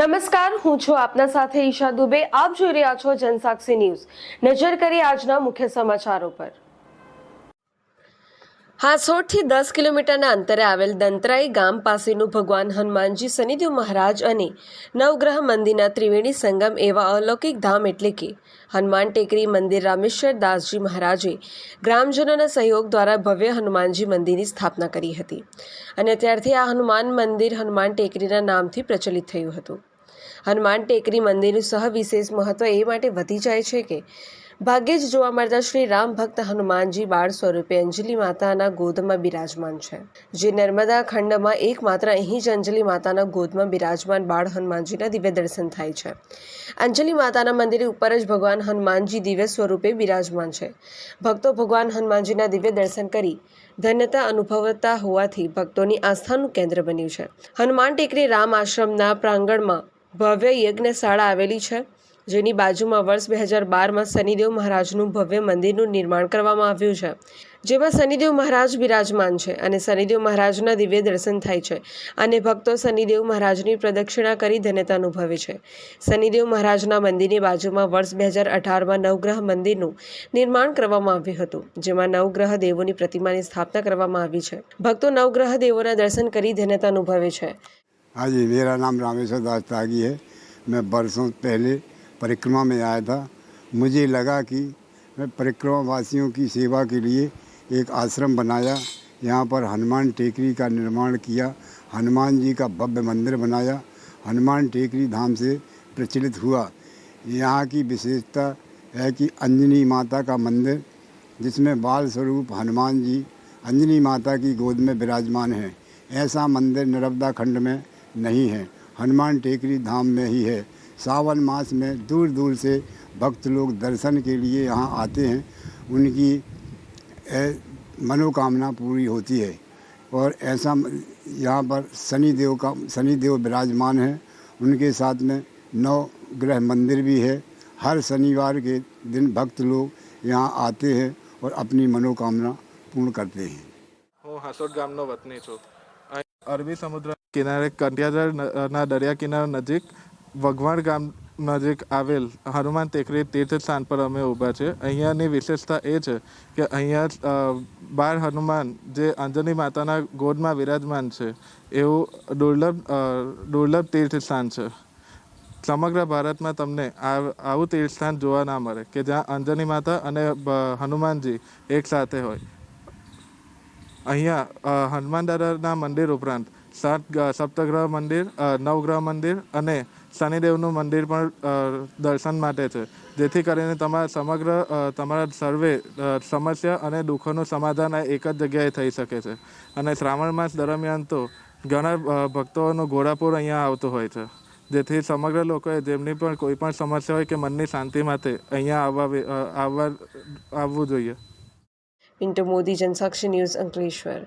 નમસ્કાર, હું છું આપના સાથે ઈશા દુબે. આપ જોઈ રહ્યા છો જનસાક્ષી ન્યૂઝ. નજર કરીએ આજના મુખ્ય સમાચારો પર. હાંસોટથી 10 કિલોમીટરના અંતરે આવેલ દંતરાઈ ગામ પાસેનું ભગવાન હનુમાનજી શનિદેવ મહારાજ અને નવગ્રહ મંદિરના ત્રિવેણી સંગમ એવા અલૌકિક ધામ એટલે કે હનુમાન ટેકરી મંદિર રામેશ્વર દાસજી મહારાજે ગ્રામજનોના સહયોગ દ્વારા ભવ્ય હનુમાનજી મંદિરની સ્થાપના કરી હતી અને ત્યારથી આ હનુમાન મંદિર હનુમાન ટેકરીના નામથી પ્રચલિત થયું હતું. હનુમાન ટેકરી મંદિરનું સહવિશેષ મહત્વ એ માટે વધી જાય છે કે ભાગ્યે જ જોવા મળતા શ્રી રામ ભક્ત હનુમાનજી બાળ સ્વરૂપે અંજલિ માતાના ગોદમાં બિરાજમાન છે. જે નર્મદા ખંડમાં એકમાત્ર અહીં જ અંજલિ માતાના ગોદમાં બિરાજમાન બાળ હનુમાનજીના દિવ્ય દર્શન થાય છે. અંજલિ માતાના મંદિર ઉપર જ ભગવાન હનુમાનજી દિવ્ય સ્વરૂપે બિરાજમાન છે. ભક્તો ભગવાન હનુમાનજીના દિવ્ય દર્શન કરી ધન્યતા અનુભવતા હોવાથી ભક્તોની આસ્થાનું કેન્દ્ર બન્યું છે. હનુમાન ટેકરી રામ આશ્રમના પ્રાંગણમાં ભવ્ય યજ્ઞશાળા આવેલી છે, જેની બાજુમાં વર્ષ 2012માં શનિદેવ મહારાજનું ભવ્ય મંદિરનું નિર્માણ કરવામાં આવ્યું છે, જેમાં શનિદેવ મહારાજ બિરાજમાન છે અને શનિદેવ મહારાજના દિવ્ય દર્શન થાય છે અને ભક્તો શનિદેવ મહારાજની પ્રદક્ષિણા કરી ધન્યતા અનુભવે છે. શનિદેવ મહારાજના મંદિરની બાજુમાં વર્ષ 2018માં નવગ્રહ મંદિરનું નિર્માણ કરવામાં આવ્યું હતું, જેમાં નવગ્રહ દેવોની પ્રતિમાની સ્થાપના કરવામાં આવી છે. ભક્તો નવગ્રહ દેવોના દર્શન કરી ધન્યતા અનુભવે છે. हाँ जी, मेरा नाम रामेश्वर दास त्यागी है. मैं बरसों पहले परिक्रमा में आया था. मुझे लगा कि मैं परिक्रमा वासियों की सेवा के लिए एक आश्रम बनाया, यहाँ पर हनुमान टेकरी का निर्माण किया, हनुमान जी का भव्य मंदिर बनाया, हनुमान टेकरी धाम से प्रचलित हुआ. यहाँ की विशेषता है कि अंजनी माता का मंदिर, जिसमें बाल स्वरूप हनुमान जी अंजनी माता की गोद में विराजमान हैं. ऐसा मंदिर नर्मदा खंड में नहीं है, हनुमान टेकरी धाम में ही है. सावन मास में दूर दूर से भक्त लोग दर्शन के लिए यहाँ आते हैं. उनकी मनोकामना पूरी होती है. और ऐसा यहाँ पर शनिदेव विराजमान है. उनके साथ में 9 ग्रह मंदिर भी है. हर शनिवार के दिन भक्त लोग यहाँ आते हैं और अपनी मनोकामना पूर्ण करते हैं. હું હાંસોટ ગામનો વતની છું. અરબી સમુદ્ર કિનારે કંટિયાજળના દરિયા કિનારા નજીક વઘવાણ ગામ નજીક આવેલ હનુમાન ટેકરી તીર્થ સ્થાન પર અમે ઊભા છે. અહીંયાની વિશેષતા એ છે કે અહીંયા બાળ હનુમાન જે અંજની માતાના ગોદમાં વિરાજમાન છે એવું દુર્લભ તીર્થ સ્થાન છે. સમગ્ર ભારતમાં તમને આવું તીર્થ સ્થાન જોવા ના મળે કે જ્યાં અંજની માતા અને હનુમાનજી એક સાથે હોય. અહીંયા હનુમાન દાદાના મંદિર ઉપરાંત સપ્તગ્રહ મંદિર, નવગ્રહ મંદિર અને શનિદેવનું મંદિર પણ દર્શન માટે છે, જેથી કરીને તમારા સર્વે સમસ્યા અને દુઃખોનું સમાધાન એક જ જગ્યાએ થઈ શકે છે. અને શ્રાવણ માસ દરમિયાન તો ઘણા ભક્તોનું ઘોડાપૂર અહીંયા આવતું હોય છે, જેથી સમગ્ર લોકોએ જેમની પણ કોઈ પણ સમસ્યા હોય કે મનની શાંતિ માટે અહીંયા આવવું જોઈએ. પિન્ટુ મોદી, જનસાક્ષી ન્યૂઝ, અંકલેશ્વર.